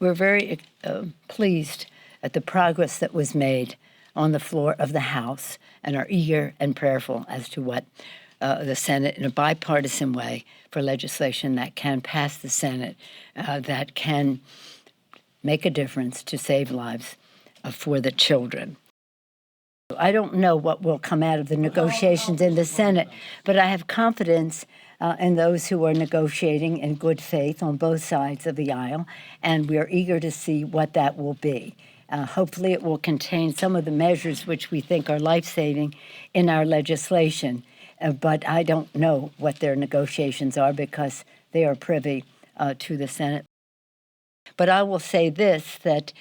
We're very pleased at the progress that was made on the floor of the House and are eager and prayerful as to what the Senate, in a bipartisan way, for legislation that can pass the Senate, that can make a difference to save lives for the children. I don't know what will come out of the negotiations in the Senate, but I have confidence in those who are negotiating in good faith on both sides of the aisle, and we are eager to see what that will be. Hopefully it will contain some of the measures which we think are life-saving in our legislation, but I don't know what their negotiations are because they are privy to the Senate. But I will say this, that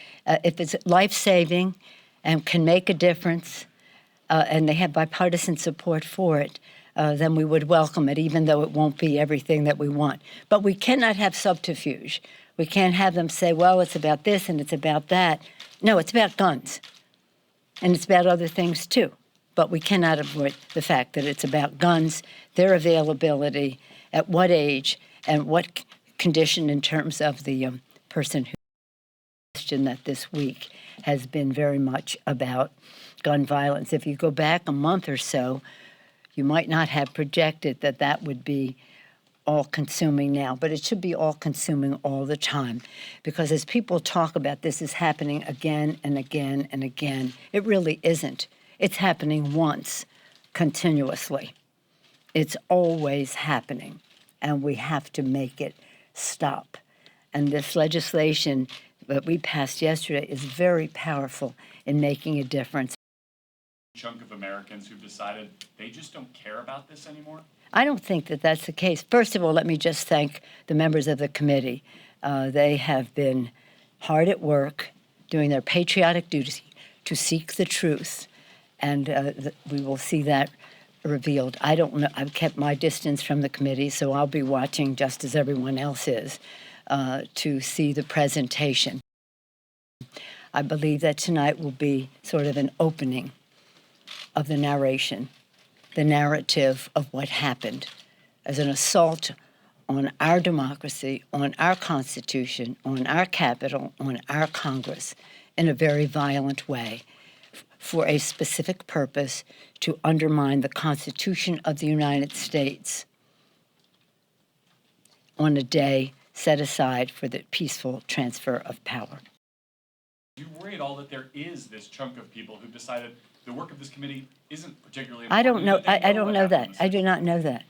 if it's life-saving and can make a difference, and they have bipartisan support for it, then we would welcome it, even though it won't be everything that we want. But we cannot have subterfuge. We can't have them say, well, it's about this and it's about that. No, it's about guns. And it's about other things, too. But we cannot avoid the fact that it's about guns, their availability, at what age, and what condition in terms of the person who questioned that this week has been very much about gun violence. If you go back a month or so, you might not have projected that that would be all-consuming now, but it should be all-consuming all the time, because as people talk about this is happening again and again and again, it really isn't. It's happening once, continuously. It's always happening, and we have to make it stop. And this legislation that we passed yesterday is very powerful in making a difference. Chunk of Americans who've decided they just don't care about this anymore? I don't think that that's the case. First of all, let me just thank the members of the committee. They have been hard at work doing their patriotic duty to seek the truth, and we will see that revealed. I don't know. I've kept my distance from the committee, so I'll be watching just as everyone else is to see the presentation. I believe that tonight will be sort of an opening of the narration, the narrative of what happened as an assault on our democracy, on our Constitution, on our Capitol, on our Congress, in a very violent way, for a specific purpose to undermine the Constitution of the United States on a day set aside for the peaceful transfer of power. Do you worry at all that there is this chunk of people who've decided the work of this committee isn't particularly important? I don't know. I don't know that. I do not know that.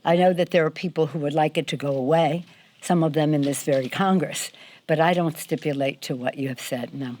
I know that there are people who would like it to go away, some of them in this very Congress, but I don't stipulate to what you have said, no.